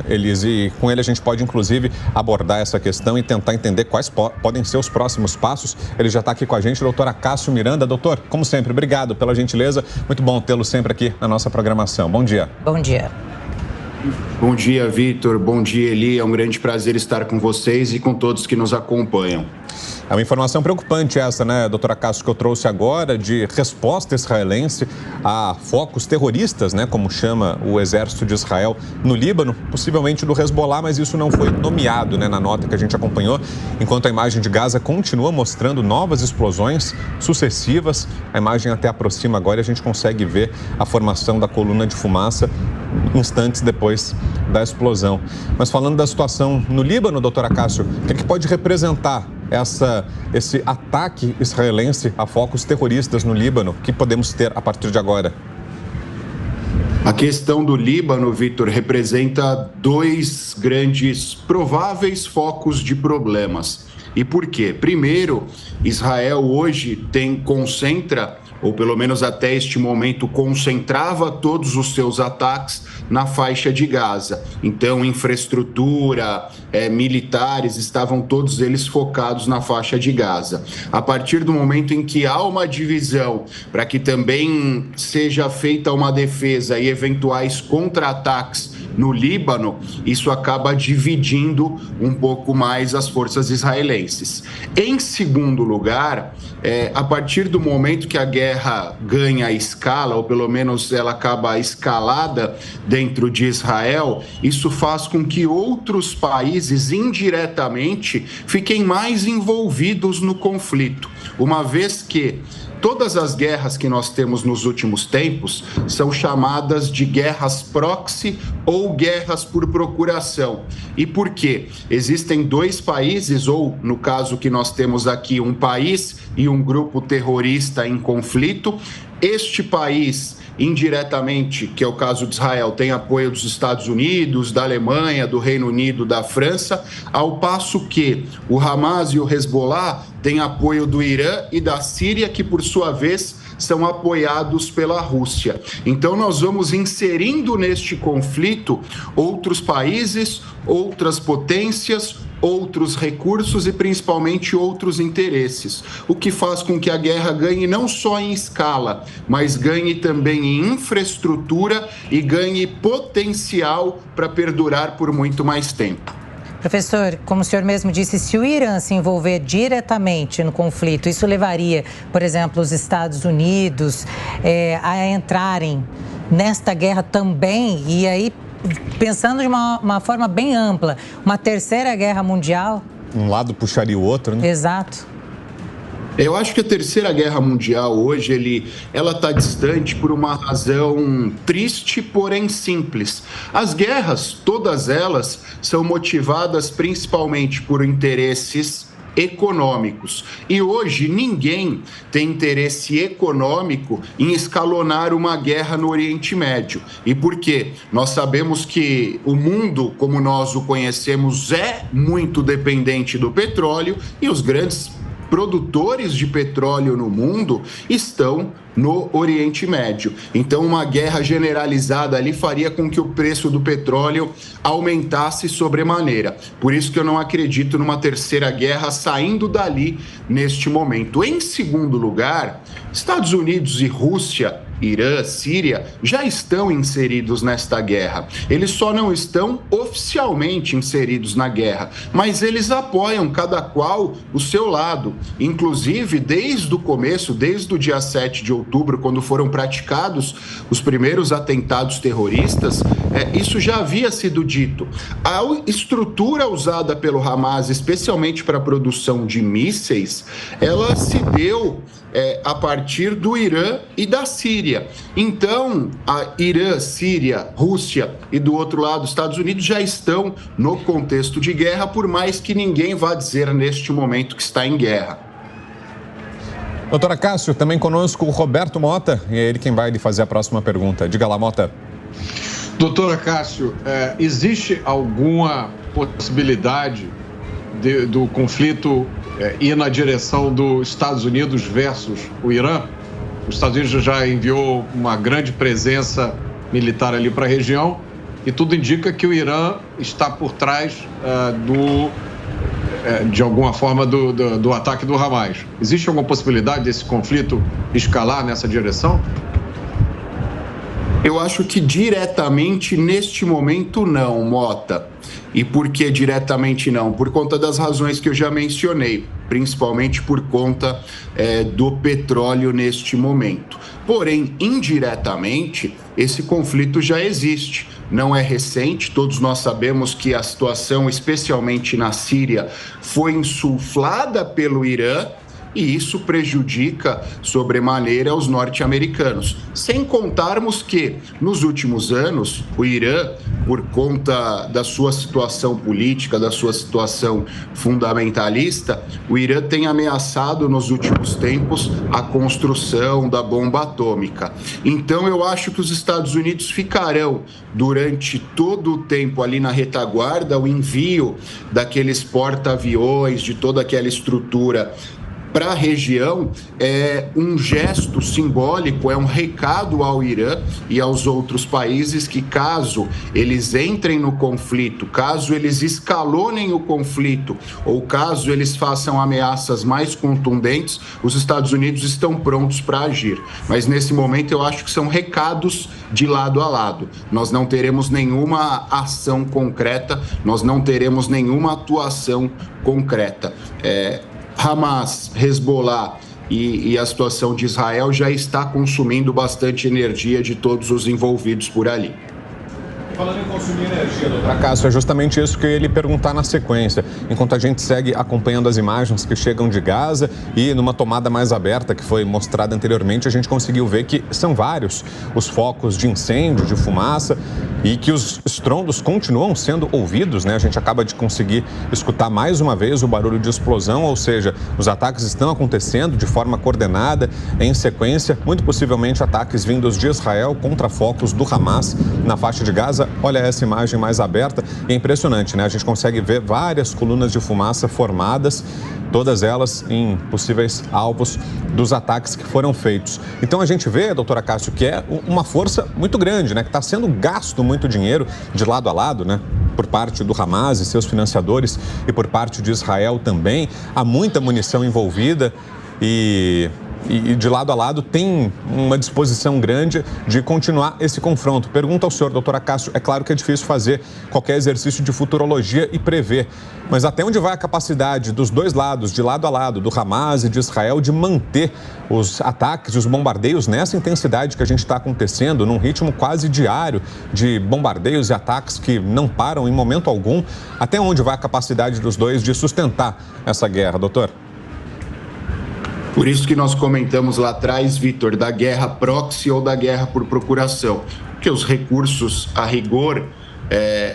Elise, e com ele a gente pode inclusive abordar essa questão e tentar entender quais podem ser os próximos passos. Ele já está aqui com a gente, o doutor Acácio Miranda. Doutor, como sempre, obrigado pela gentileza. Muito bom tê-lo sempre aqui na nossa programação. Bom dia. Bom dia. Bom dia, Vitor. Bom dia, Eli. É um grande prazer estar com vocês e com todos que nos acompanham. É uma informação preocupante essa, né, doutora Cássio, que eu trouxe agora, de resposta israelense a focos terroristas, né, como chama o exército de Israel no Líbano, possivelmente do Hezbollah, mas isso não foi nomeado, né, na nota que a gente acompanhou, enquanto a imagem de Gaza continua mostrando novas explosões sucessivas. A imagem até aproxima agora e a gente consegue ver a formação da coluna de fumaça instantes depois da explosão. Mas falando da situação no Líbano, doutora Cássio, o que pode representar esse ataque israelense a focos terroristas no Líbano que podemos ter a partir de agora? A questão do Líbano, Vitor, representa dois grandes prováveis focos de problemas. E por quê? Primeiro, Israel hoje concentra, ou pelo menos até este momento, concentrava todos os seus ataques na faixa de Gaza. Então, infraestrutura, militares, estavam todos eles focados na faixa de Gaza. A partir do momento em que há uma divisão para que também seja feita uma defesa e eventuais contra-ataques no Líbano, isso acaba dividindo um pouco mais as forças israelenses. Em segundo lugar, a partir do momento que a guerra ganha escala, ou pelo menos ela acaba escalada dentro de Israel, isso faz com que outros países indiretamente fiquem mais envolvidos no conflito, uma vez que todas as guerras que nós temos nos últimos tempos são chamadas de guerras proxy ou guerras por procuração. E por quê? Existem dois países, ou no caso que nós temos aqui, um país e um grupo terrorista em conflito. Este país, indiretamente, que é o caso de Israel, tem apoio dos Estados Unidos, da Alemanha, do Reino Unido, da França, ao passo que o Hamas e o Hezbollah têm apoio do Irã e da Síria, que por sua vez são apoiados pela Rússia. Então nós vamos inserindo neste conflito outros países, outras potências, outros recursos e principalmente outros interesses, o que faz com que a guerra ganhe não só em escala, mas ganhe também em infraestrutura e ganhe potencial para perdurar por muito mais tempo. Professor, como o senhor mesmo disse, se o Irã se envolver diretamente no conflito, isso levaria, por exemplo, os Estados Unidos a entrarem nesta guerra também, e aí, pensando de uma forma bem ampla, uma terceira guerra mundial? Um lado puxaria o outro, né? Exato. Eu acho que a Terceira Guerra Mundial hoje, ela está distante por uma razão triste, porém simples. As guerras, todas elas, são motivadas principalmente por interesses econômicos. E hoje ninguém tem interesse econômico em escalonar uma guerra no Oriente Médio. E por quê? Nós sabemos que o mundo, como nós o conhecemos, é muito dependente do petróleo e os grandes produtores de petróleo no mundo estão no Oriente Médio. Então, uma guerra generalizada ali faria com que o preço do petróleo aumentasse sobremaneira. Por isso que eu não acredito numa terceira guerra saindo dali neste momento. Em segundo lugar, Estados Unidos e Rússia, Irã, Síria, já estão inseridos nesta guerra. Eles só não estão oficialmente inseridos na guerra, mas eles apoiam cada qual o seu lado. Inclusive, desde o começo, desde o dia 7 de outubro, quando foram praticados os primeiros atentados terroristas, isso já havia sido dito. A estrutura usada pelo Hamas, especialmente para a produção de mísseis, ela se deu a partir do Irã e da Síria. Então, a Irã, Síria, Rússia e do outro lado, Estados Unidos já estão no contexto de guerra, por mais que ninguém vá dizer neste momento que está em guerra. Doutora Cássio, também conosco o Roberto Mota, e é ele quem vai lhe fazer a próxima pergunta. Diga lá, Mota. Doutora Cássio, existe alguma possibilidade do conflito ir na direção dos Estados Unidos versus o Irã? Os Estados Unidos já enviou uma grande presença militar ali para a região e tudo indica que o Irã está por trás de alguma forma, do ataque do Hamas. Existe alguma possibilidade desse conflito escalar nessa direção? Eu acho que diretamente, neste momento, não, Mota. E por que diretamente não? Por conta das razões que eu já mencionei, principalmente por conta do petróleo neste momento. Porém, indiretamente, esse conflito já existe. Não é recente, todos nós sabemos que a situação, especialmente na Síria, foi insuflada pelo Irã, e isso prejudica sobremaneira os norte-americanos. Sem contarmos que, nos últimos anos, o Irã, por conta da sua situação política, da sua situação fundamentalista, o Irã tem ameaçado nos últimos tempos a construção da bomba atômica. Então, eu acho que os Estados Unidos ficarão, durante todo o tempo ali na retaguarda, o envio daqueles porta-aviões, de toda aquela estrutura para a região, é um gesto simbólico, é um recado ao Irã e aos outros países que, caso eles entrem no conflito, caso eles escalonem o conflito ou caso eles façam ameaças mais contundentes, os Estados Unidos estão prontos para agir. Mas nesse momento eu acho que são recados de lado a lado. Nós não teremos nenhuma ação concreta, nós não teremos nenhuma atuação concreta. Hamas, Hezbollah e a situação de Israel já está consumindo bastante energia de todos os envolvidos por ali. Falando em consumir energia, doutor Cássio, é justamente isso que eu ia lhe perguntar na sequência. Enquanto a gente segue acompanhando as imagens que chegam de Gaza e numa tomada mais aberta que foi mostrada anteriormente, a gente conseguiu ver que são vários os focos de incêndio, de fumaça e que os estrondos continuam sendo ouvidos, né? A gente acaba de conseguir escutar mais uma vez o barulho de explosão, ou seja, os ataques estão acontecendo de forma coordenada, em sequência, muito possivelmente ataques vindos de Israel contra focos do Hamas na faixa de Gaza. Olha essa imagem mais aberta, é impressionante, né? A gente consegue ver várias colunas de fumaça formadas, todas elas em possíveis alvos dos ataques que foram feitos. Então a gente vê, doutora Cássio, que é uma força muito grande, né? Que está sendo gasto muito dinheiro de lado a lado, né? Por parte do Hamas e seus financiadores e por parte de Israel também. Há muita munição envolvida e de lado a lado tem uma disposição grande de continuar esse confronto. Pergunto ao senhor, doutora Cássio, é claro que é difícil fazer qualquer exercício de futurologia e prever, mas até onde vai a capacidade dos dois lados, de lado a lado, do Hamas e de Israel, de manter os ataques e os bombardeios nessa intensidade que a gente está acontecendo, num ritmo quase diário de bombardeios e ataques que não param em momento algum? Até onde vai a capacidade dos dois de sustentar essa guerra, doutor? Por isso que nós comentamos lá atrás, Vitor, da guerra proxy ou da guerra por procuração, porque os recursos, a rigor,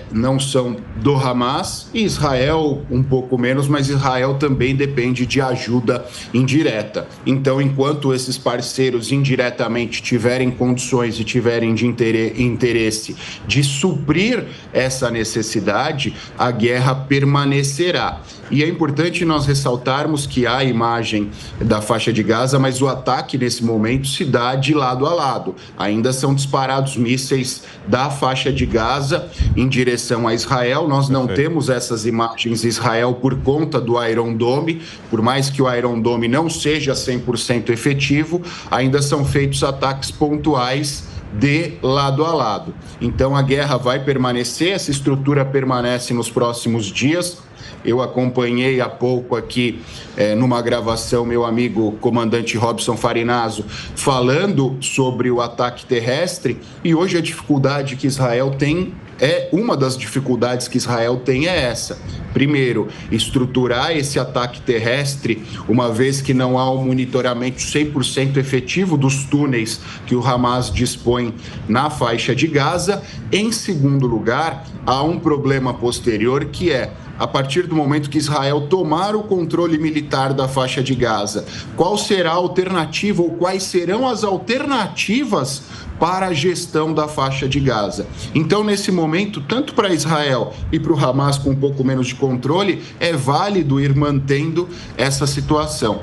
não são do Hamas e Israel um pouco menos, mas Israel também depende de ajuda indireta. Então, enquanto esses parceiros indiretamente tiverem condições e tiverem de interesse de suprir essa necessidade, a guerra permanecerá. E é importante nós ressaltarmos que há a imagem da faixa de Gaza, mas o ataque nesse momento se dá de lado a lado. Ainda são disparados mísseis da faixa de Gaza em direção a Israel. Nós não temos essas imagens de Israel por conta do Iron Dome. Por mais que o Iron Dome não seja 100% efetivo, ainda são feitos ataques pontuais de lado a lado. Então a guerra vai permanecer, essa estrutura permanece nos próximos dias. Eu acompanhei há pouco aqui, numa gravação, meu amigo comandante Robson Farinazzo falando sobre o ataque terrestre, e hoje a dificuldade que Israel tem, uma das dificuldades que Israel tem é essa. Primeiro, estruturar esse ataque terrestre, uma vez que não há um monitoramento 100% efetivo dos túneis que o Hamas dispõe na faixa de Gaza. Em segundo lugar, há um problema posterior que é, a partir do momento que Israel tomar o controle militar da faixa de Gaza, qual será a alternativa ou quais serão as alternativas para a gestão da faixa de Gaza? Então, nesse momento, tanto para Israel e para o Hamas com um pouco menos de controle, é válido ir mantendo essa situação.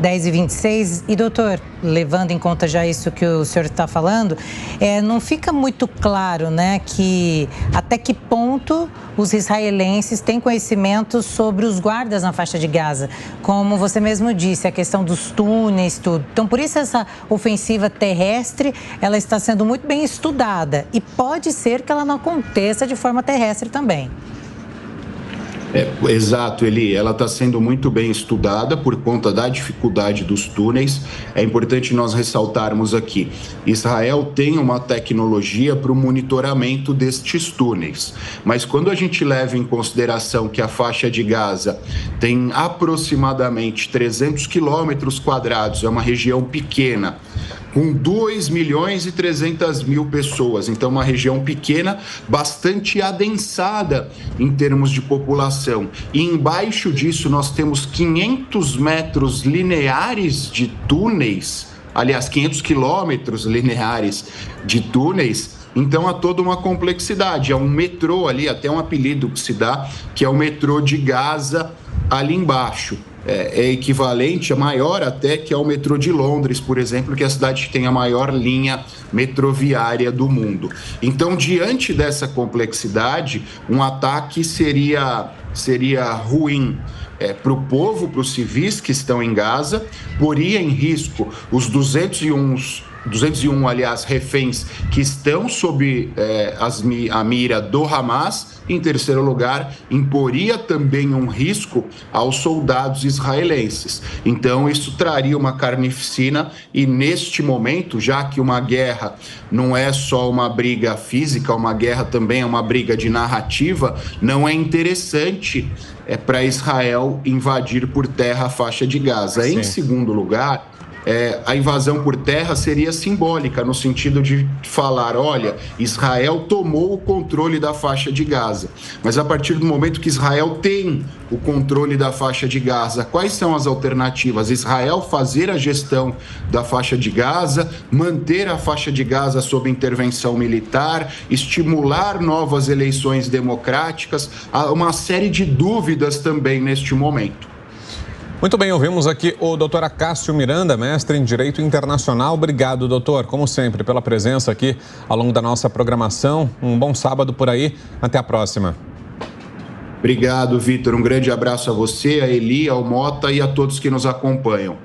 10h26. E, doutor, levando em conta já isso que o senhor está falando, não fica muito claro, né, que até que ponto os israelenses têm conhecimento sobre os guardas na faixa de Gaza. Como você mesmo disse, a questão dos túneis, tudo. Então, por isso essa ofensiva terrestre, ela está sendo muito bem estudada. E pode ser que ela não aconteça de forma terrestre também. Exato, Eli. Ela está sendo muito bem estudada por conta da dificuldade dos túneis. É importante nós ressaltarmos aqui: Israel tem uma tecnologia para o monitoramento destes túneis, mas quando a gente leva em consideração que a faixa de Gaza tem aproximadamente 300 quilômetros quadrados, é uma região pequena, com 2.300.000 pessoas. Então, uma região pequena, bastante adensada em termos de população. E embaixo disso, nós temos 500 metros lineares de túneis, aliás, 500 quilômetros lineares de túneis. Então, há toda uma complexidade. É um metrô ali, até um apelido que se dá, que é o metrô de Gaza ali embaixo. É equivalente, é maior até que ao metrô de Londres, por exemplo, que é a cidade que tem a maior linha metroviária do mundo. Então, diante dessa complexidade, um ataque seria ruim para o povo, para os civis que estão em Gaza, poria em risco os 201, aliás, reféns que estão sob a mira do Hamas. Em terceiro lugar, imporia também um risco aos soldados israelenses. Então, isso traria uma carnificina e, neste momento, já que uma guerra não é só uma briga física, uma guerra também é uma briga de narrativa, não é interessante para Israel invadir por terra a faixa de Gaza. Sim. Em segundo lugar, a invasão por terra seria simbólica, no sentido de falar: olha, Israel tomou o controle da faixa de Gaza. Mas a partir do momento que Israel tem o controle da faixa de Gaza, quais são as alternativas? Israel fazer a gestão da faixa de Gaza, manter a faixa de Gaza sob intervenção militar, estimular novas eleições democráticas? Há uma série de dúvidas também neste momento. Muito bem, ouvimos aqui o doutor Acácio Miranda, mestre em Direito Internacional. Obrigado, doutor, como sempre, pela presença aqui ao longo da nossa programação. Um bom sábado por aí. Até a próxima. Obrigado, Vitor. Um grande abraço a você, a Eli, ao Mota e a todos que nos acompanham.